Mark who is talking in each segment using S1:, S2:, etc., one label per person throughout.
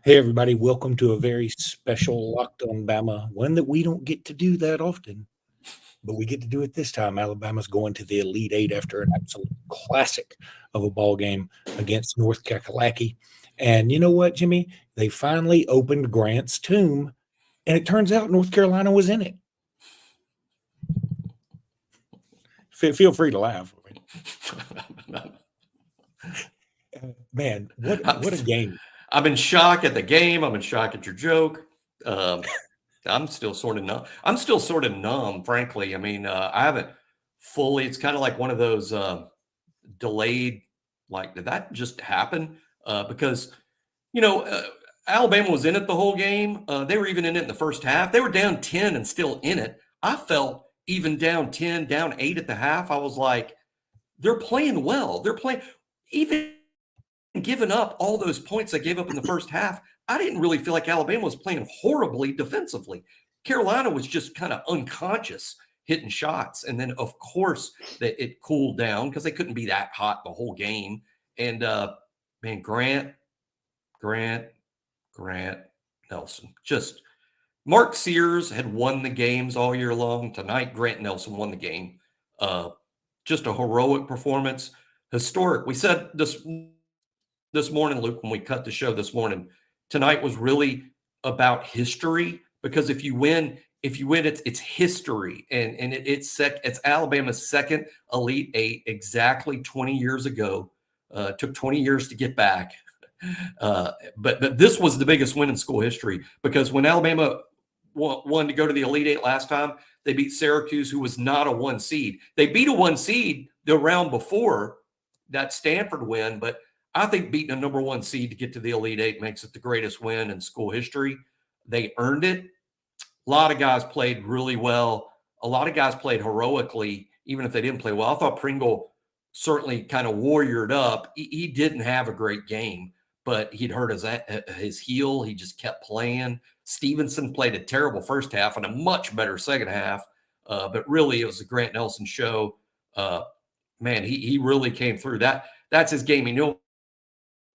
S1: Hey, everybody, welcome to a very special Locked on Bama, one that we don't get to do that often, but we get to do it this time. Alabama's going to the Elite Eight after an absolute classic of a ball game against North Kakalaki. And you know what, Jimmy? They finally opened Grant's tomb, and it turns out North Carolina was in it. Feel free to laugh. Man, what a game.
S2: I'm in shock at the game. I'm in shock at your joke. I'm still sort of numb. I'm still sort of numb, frankly. I mean, I haven't fully. It's kind of like one of those delayed. Like, did that just happen? Because Alabama was in it the whole game. They were even in it in the first half. They were down 10 and still in it. I felt even down 10, down 8 at the half. I was like, they're playing well. They're playing even giving up all those points they gave up in the first half. I didn't really feel like Alabama was playing horribly defensively. Carolina was just kind of unconscious hitting shots. And then, of course, it cooled down because they couldn't be that hot the whole game. And, man, Grant Nelson. Just Mark Sears had won the games all year long. Tonight, Grant Nelson won the game. Just a heroic performance. Historic. We said this morning, Luke, when we cut the show this morning, tonight was really about history, because if you win, it's history, and it's Alabama's second Elite Eight exactly 20 years ago. Took 20 years to get back, but this was the biggest win in school history, because when Alabama won to go to the Elite Eight last time, they beat Syracuse, who was not a 1 seed. They beat a 1 seed the round before that Stanford win, but I think beating a number 1 seed to get to the Elite Eight makes it the greatest win in school history. They earned it. A lot of guys played really well. A lot of guys played heroically, even if they didn't play well. I thought Pringle certainly kind of warriored up. He didn't have a great game, but he'd hurt his heel. He just kept playing. Stevenson played a terrible first half and a much better second half. But really, it was the Grant Nelson show. Man, he really came through. That's his game. You know,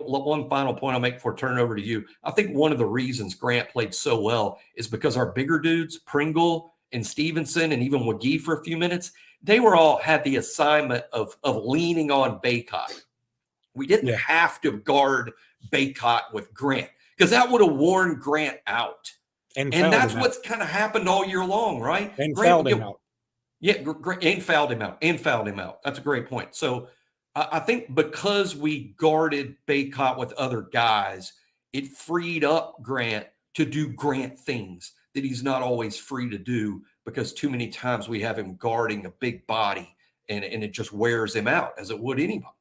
S2: one final point I'll make before turning it over to you. I think one of the reasons Grant played so well is because our bigger dudes, Pringle and Stevenson, and even McGee for a few minutes, they were all had the assignment of leaning on Baycott. We didn't have to guard Baycott with Grant, because that would have worn Grant out. And that's what's kind of happened all year long, right?
S1: And
S2: Grant
S1: fouled him out.
S2: Yeah, and fouled him out. That's a great point. So I think because we guarded Baycott with other guys, it freed up Grant to do Grant things that he's not always free to do, because too many times we have him guarding a big body, and it just wears him out, as it would anybody.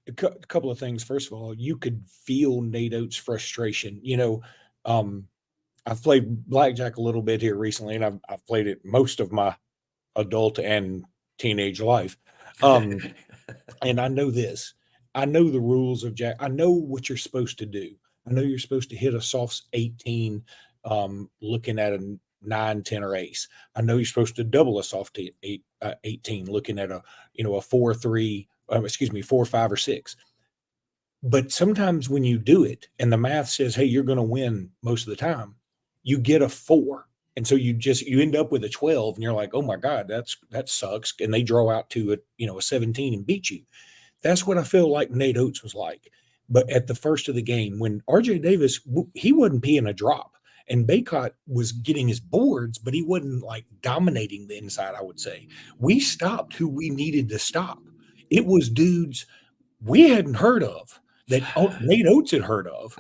S1: A couple of things. First of all, you could feel Nate Oates' frustration. I've played blackjack a little bit here recently, and I've played it most of my adult and teenage life. And I know this. I know the rules of jack. I know what you're supposed to do. I know you're supposed to hit a soft 18, looking at a 9, 10, or ace. I know you're supposed to double a soft 18, looking at a 4, 3, 4, 5, or 6. But sometimes when you do it and the math says, hey, you're going to win most of the time, you get a 4. And so you end up with a 12, and you're like, oh my God, that sucks. And they draw out to a 17 and beat you. That's what I feel like Nate Oates was like. But at the first of the game, when RJ Davis, he wasn't peeing a drop, and Baycott was getting his boards, but he wasn't like dominating the inside, I would say. We stopped who we needed to stop. It was dudes we hadn't heard of, that Nate Oates had heard of.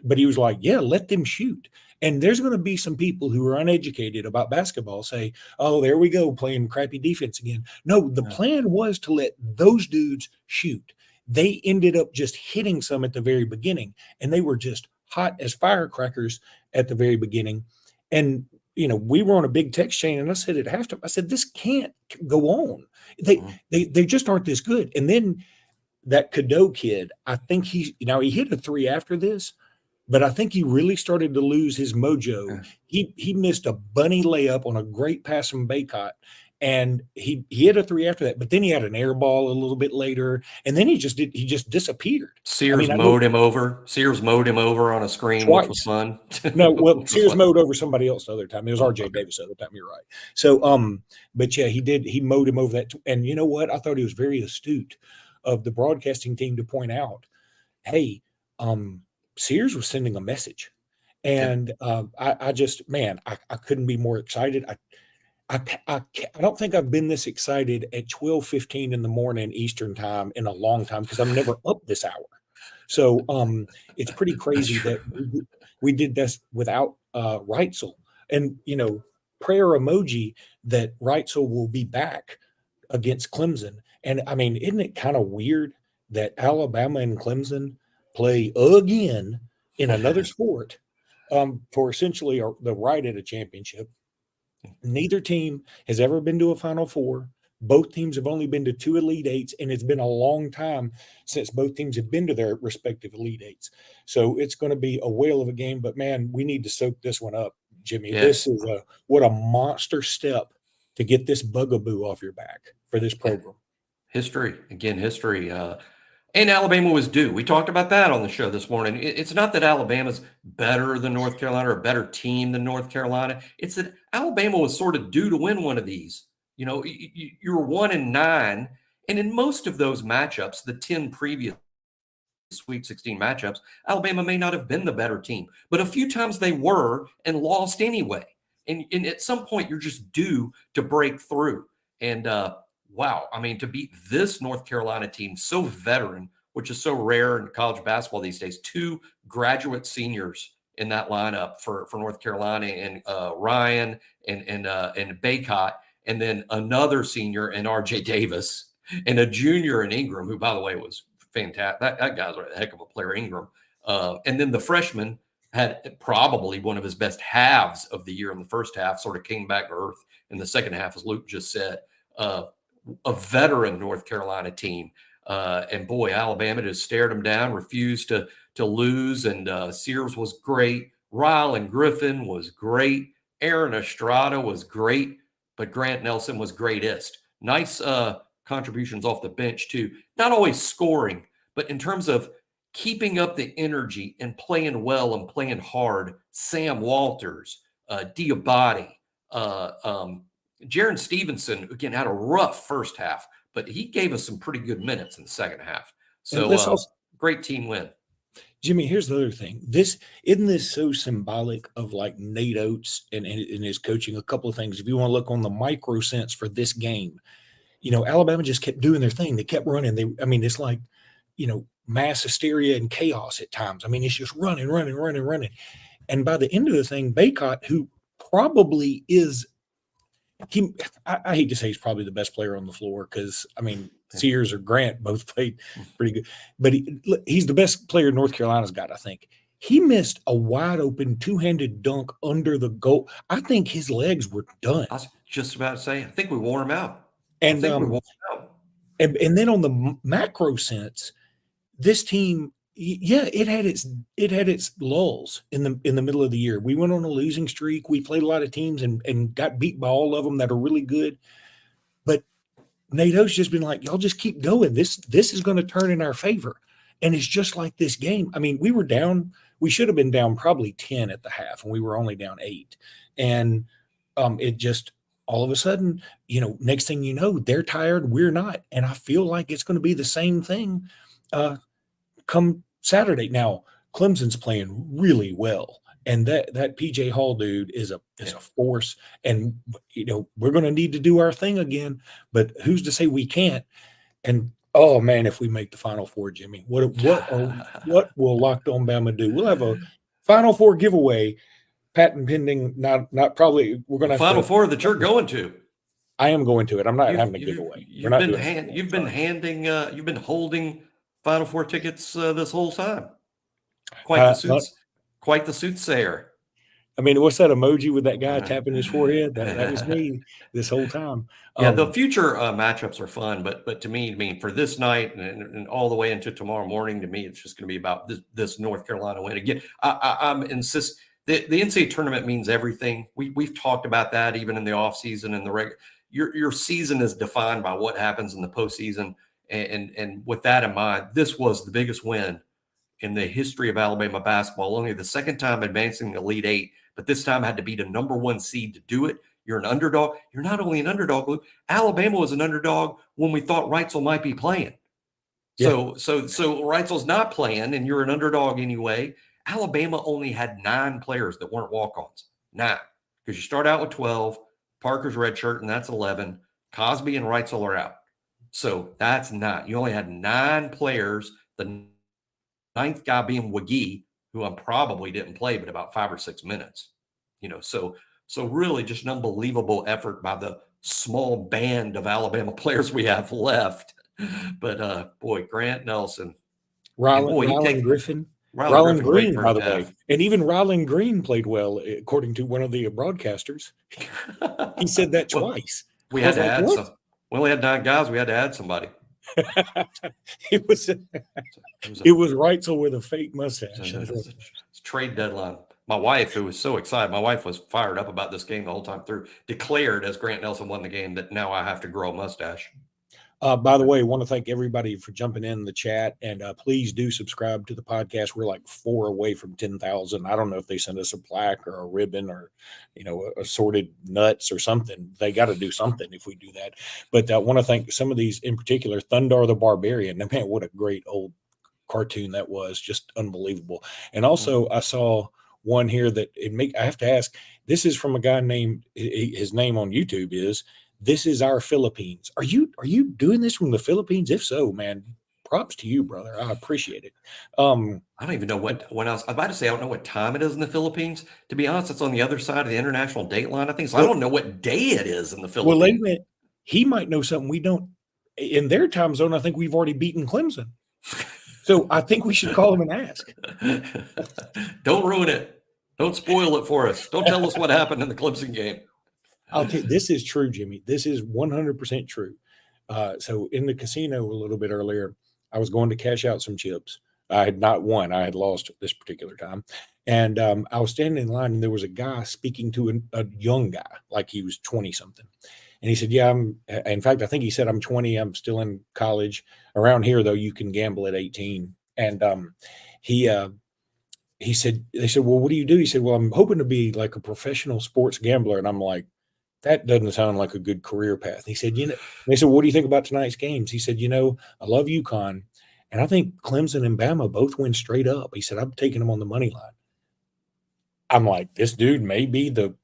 S1: But he was like, yeah, let them shoot. And there's going to be some people who are uneducated about basketball say, oh, there we go, playing crappy defense again. No, the plan was to let those dudes shoot. They ended up just hitting some at the very beginning, and they were just hot as firecrackers at the very beginning. And, we were on a big text chain, and I said at halftime, I said, this can't go on. They just aren't this good. And then that Cadeau kid, I think he hit a 3 after this, but I think he really started to lose his mojo. He missed a bunny layup on a great pass from Baycott, and he hit a three after that, but then he had an air ball a little bit later, and then he just disappeared.
S2: Sears
S1: I know
S2: mowed him over. Sears mowed him over on a screen, which was
S1: twice.
S2: fun.
S1: No, well,
S2: Which was
S1: Sears
S2: fun.
S1: mowed over somebody else the other time. It was
S2: Oh,
S1: RJ
S2: okay.
S1: Davis the other time. You're right. So, but yeah, he mowed him over that. And you know what? I thought he was very astute of the broadcasting team to point out, hey, Sears was sending a message.
S2: Yeah.
S1: And I just, man, I couldn't be more excited. I don't think I've been this excited at 12:15 in the morning Eastern time in a long time because I'm never up this hour. So it's pretty
S2: That's
S1: crazy
S2: true.
S1: that we did this without Reitzel. And prayer emoji that Reitzel will be back against Clemson. And I mean, isn't it kind of weird that Alabama and Clemson play again in another sport for essentially the right at a championship? Neither team has ever been to a Final Four. Both teams have only been to two Elite Eights, and it's been a long time since both teams have been to their respective Elite Eights. So it's going to be a whale of a game. But man, we need to soak this one up, Jimmy.
S2: Yeah.
S1: This is what a monster step to get this bugaboo off your back for this
S2: Yeah.
S1: program.
S2: History again. History. And Alabama was due. We talked about that on the show this morning. It's not that Alabama's better than North Carolina or a better team than North Carolina. It's that Alabama was sort of due to win one of these. You were 1-9, and in most of those matchups, the 10 previous Sweet 16 matchups, Alabama may not have been the better team, but a few times they were and lost anyway. And at some point, you're just due to break through. And wow, I mean, to beat this North Carolina team, so veteran, which is so rare in college basketball these days, two graduate seniors in that lineup for North Carolina, and Ryan and Baycott, and then another senior in RJ Davis, and a junior in Ingram, who, by the way, was fantastic. That guy's a heck of a player, Ingram. And then the freshman had probably one of his best halves of the year in the first half, sort of came back to earth in the second half, as Luke just said. A veteran North Carolina team. And boy, Alabama just stared them down, refused to lose. And Sears was great. Rylan Griffin was great. Aaron Estrada was great. But Grant Nelson was greatest. Nice contributions off the bench, too. Not always scoring, but in terms of keeping up the energy and playing well and playing hard. Sam Walters, Diabate, Jaron Stevenson, again, had a rough first half, but he gave us some pretty good minutes in the second half.
S1: And
S2: So
S1: let's also,
S2: great team win.
S1: Jimmy, here's the other thing. This isn't this so symbolic of like Nate Oates and his coaching. A couple of things. If you want to look on the micro sense for this game, Alabama just kept doing their thing. They kept running. It's like, mass hysteria and chaos at times. I mean, it's just running, running, running, running. And by the end of the thing, Baycott, who probably is I hate to say he's probably the best player on the floor because Sears or Grant both played pretty good, but he's the best player North Carolina's got. I think he missed a wide open two-handed dunk under the goal. I think his legs were done.
S2: I was just about to say, I think we wore him out.
S1: And
S2: I think we wore him out.
S1: And then on the macro sense, this team, yeah, it had its lulls in the middle of the year. We went on a losing streak. We played a lot of teams and got beat by all of them that are really good. But NATO's just been like, y'all just keep going. This is going to turn in our favor. And it's just like this game. I mean, we were down. We should have been down probably 10 at the half, and we were only down 8. And it just all of a sudden, next thing you know, they're tired, we're not. And I feel like it's going to be the same thing come Saturday. Now, Clemson's playing really well. And that PJ Hall dude is a force. And we're going to need to do our thing again. But who's to say we can't? And oh man, if we make the Final Four, Jimmy, what will Locked On Bama do? We'll have a Final Four giveaway, patent pending. Not probably. We're going to have
S2: Final
S1: to.
S2: Four that you're going to.
S1: I am going to it. I'm not having a giveaway.
S2: You've been holding Final Four tickets this whole time. Quite the soothsayer.
S1: I mean, what's that emoji with that guy tapping his forehead? That was me this whole time.
S2: Yeah, the future matchups are fun, but to me, for this night and all the way into tomorrow morning, to me, it's just going to be about this North Carolina win. Again, I'm insist the NCAA tournament means everything. We've talked about that even in the offseason and your season is defined by what happens in the postseason. And with that in mind, this was the biggest win in the history of Alabama basketball. Only the second time advancing the Elite Eight, but this time had to beat a number 1 seed to do it. You're an underdog. You're not only an underdog, Luke. Alabama was an underdog when we thought Reitzel might be playing. So Reitzel's not playing, and you're an underdog anyway. Alabama only had 9 players that weren't walk-ons. 9. Because you start out with 12. Parker's redshirt, and that's 11. Cosby and Reitzel are out. So that's 9. You only had 9 players. The 9th guy being Wagee, who probably didn't play but about 5 or 6 minutes. So really just an unbelievable effort by the small band of Alabama players we have left. But boy, Grant Nelson,
S1: Rylan Griffin. Rylan Green, by the way. And even Rylan Green played well, according to one of the broadcasters. He said that twice.
S2: We had to add some. We only had 9 guys. We had to add somebody.
S1: It was Reitzel with a fake mustache.
S2: It's trade deadline. My wife, who was so excited, my wife was fired up about this game the whole time through, declared as Grant Nelson won the game that now I have to grow a mustache.
S1: By the way, I want to thank everybody for jumping in the chat, and please do subscribe to the podcast. We're like 4 away from 10,000. I don't know if they send us a plaque or a ribbon or, assorted nuts or something. They got to do something if we do that. But I want to thank some of these in particular. Thundar the Barbarian. Man, what a great old cartoon that was! Just unbelievable. And also, I saw one here that I have to ask. This is from a guy named, his name on YouTube is "This is our Philippines." Are you doing this from the Philippines? If so, man, props to you, brother. I appreciate it.
S2: I don't even know when I was about to say I don't know what time it is in the Philippines. To be honest, it's on the other side of the international date line, I think. So I don't know what day it is in the Philippines.
S1: Well, he might know something we don't. In their time zone, I think we've already beaten Clemson. So I think we should call him and ask.
S2: Don't ruin it. Don't spoil it for us. Don't tell us what happened in the Clemson game.
S1: I'll tell you, this is true, Jimmy. This is 100% true. So in the casino a little bit earlier, I was going to cash out some chips. I had not won. I had lost this particular time. And I was standing in line, and there was a guy speaking to a young guy, like he was 20-something. And he said, yeah, in fact, I think he said, I'm 20. I'm still in college. Around here, though, you can gamble at 18. And he said, they said, well, what do you do? He said, well, I'm hoping to be like a professional sports gambler. And I'm like, that doesn't sound like a good career path. He said, they said, what do you think about tonight's games? He said, I love UConn. And I think Clemson and Bama both went straight up. He said, I'm taking them on the money line. I'm like, this dude may be the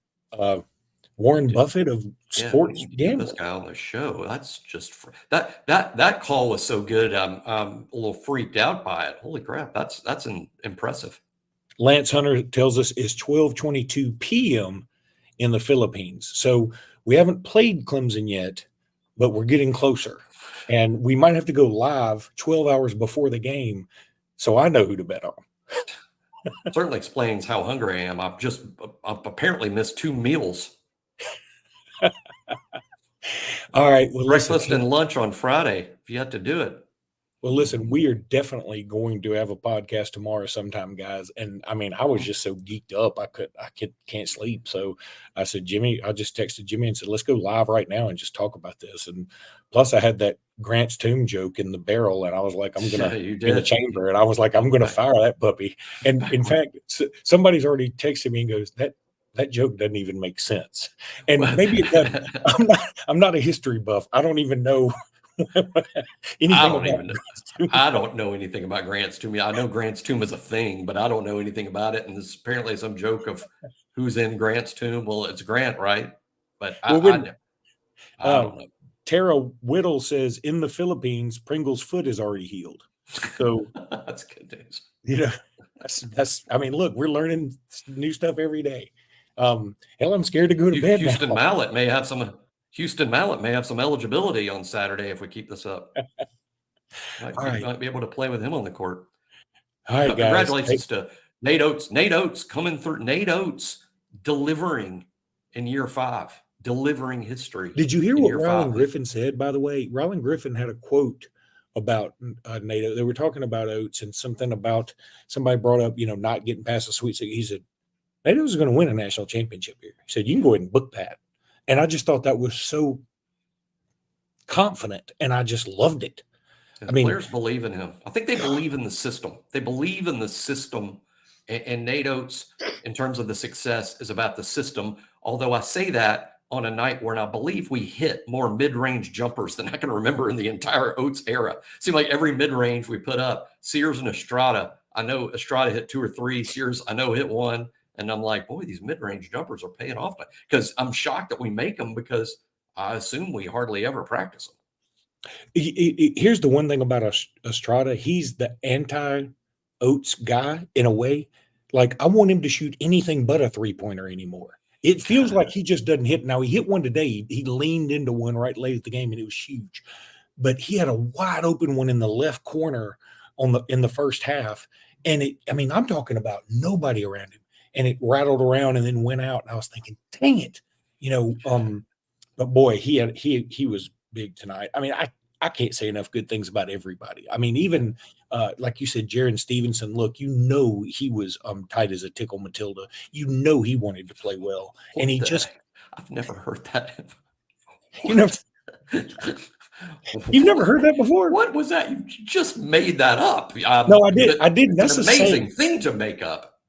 S1: Warren Buffett of sports gambling.
S2: This guy on the show. That's just that call was so good. I'm a little freaked out by it. Holy crap. That's impressive.
S1: Lance Hunter tells us it's 12:22 p.m. in the Philippines. So we haven't played Clemson yet, but we're getting closer. And we might have to go live 12 hours before the game, so I know who to bet on.
S2: Certainly explains how hungry I am. I've apparently missed 2 meals.
S1: All right. Well,
S2: breakfast and lunch on Friday, if you have to do it.
S1: Well, listen, we are definitely going to have a podcast tomorrow sometime, guys. And I mean, I was just so geeked up, I can't sleep. So I said, Jimmy, I just texted Jimmy and said, let's go live right now and just talk about this. And plus I had that Grant's Tomb joke in the barrel, and I was like, I'm going to in the chamber. And I was like, I'm going to fire that puppy. And in fact, somebody's already texted me and goes, that joke doesn't even make sense. And maybe it doesn't. I'm not a history buff. I don't even know.
S2: I don't know anything about Grant's Tomb. I know Grant's Tomb is a thing, but I don't know anything about it. And there's apparently some joke of who's in Grant's Tomb. Well, it's Grant, right? But I don't know.
S1: Tara Whittle says in the Philippines, Pringle's foot is already healed. So
S2: that's good news.
S1: That's. I mean, look, we're learning new stuff every day. Hell, I'm scared to go to bed.
S2: Houston Mallet may have some eligibility on Saturday if we keep this up. Might be able to play with him on the court.
S1: All right, guys.
S2: Congratulations to Nate Oats. Nate Oats coming through. Nate Oats delivering in year 5, delivering history.
S1: Did you hear what Rylan Griffin said, by the way? Rylan Griffin had a quote about Nate. They were talking about Oats and something about somebody brought up, not getting past the Sweet 16. He said, Nate Oats is going to win a national championship here. He said, you can go ahead and book that. And I just thought that was so confident, and I just loved it.
S2: And
S1: I
S2: the
S1: mean,
S2: players believe in him. I think they believe in the system. They believe in the system. And Nate Oats, in terms of the success, is about the system. Although I say that on a night where I believe we hit more mid-range jumpers than I can remember in the entire Oats era. Seemed like every mid-range we put up, Sears and Estrada. I know Estrada hit 2 or 3. Sears, I know, hit 1. And I'm like, boy, these mid-range jumpers are paying off. Because I'm shocked that we make them, because I assume we hardly ever practice them.
S1: here's the one thing about Estrada. He's the anti-Oats guy in a way. Like, I want him to shoot anything but a three-pointer anymore. It feels like he just doesn't hit. Now, he hit one today. He leaned into one right late at the game, and it was huge. But he had a wide open one in the left corner in the first half. And I'm talking about nobody around him. And it rattled around and then went out. And I was thinking, dang it. But boy, he was big tonight. I mean, I can't say enough good things about everybody. I mean, even like you said, Jaron Stevenson, look, he was tight as a tickle Matilda. He wanted to play well. And he just
S2: I've never heard that.
S1: You've never heard that before?
S2: What was that? You just made that up.
S1: No, I did. I didn't.
S2: It's an amazing thing to make up.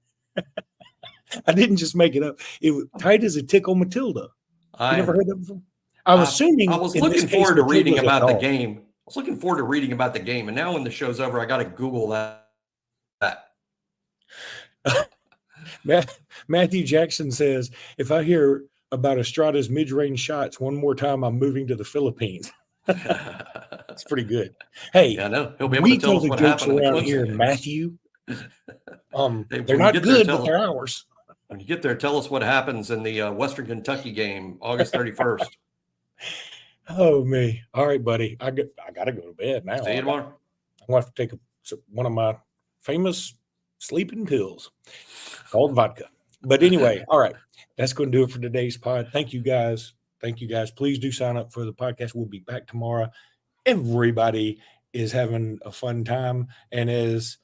S1: I didn't just make it up. It was tight as a tickle Matilda. You never heard that before? I was
S2: looking forward to reading about the game. I was looking forward to reading about the game. And now when the show's over, I got to Google that.
S1: Matthew Jackson says, if I hear about Estrada's mid-range shots one more time, I'm moving to the Philippines. That's pretty good. Hey,
S2: yeah, I know. He'll be able to tell us what happened
S1: around here, Matthew.
S2: Hey,
S1: they're not good, but they're ours.
S2: When you get there, tell us what happens in the Western Kentucky game, August 31st.
S1: Oh, me. All right, buddy. I got to go to bed now.
S2: See you tomorrow.
S1: I'm going to have to take one of my famous sleeping pills called vodka. But anyway, all right. That's going to do it for today's pod. Thank you, guys. Please do sign up for the podcast. We'll be back tomorrow. Everybody is having a fun time. And as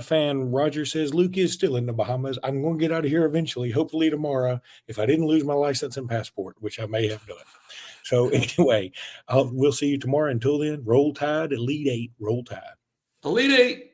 S1: fan Roger says, Luke is still in the Bahamas. I'm going to get out of here eventually, hopefully tomorrow, if I didn't lose my license and passport, which I may have done. So anyway, we'll see you tomorrow. Until then, roll tide, Elite 8, roll tide.
S2: Elite 8.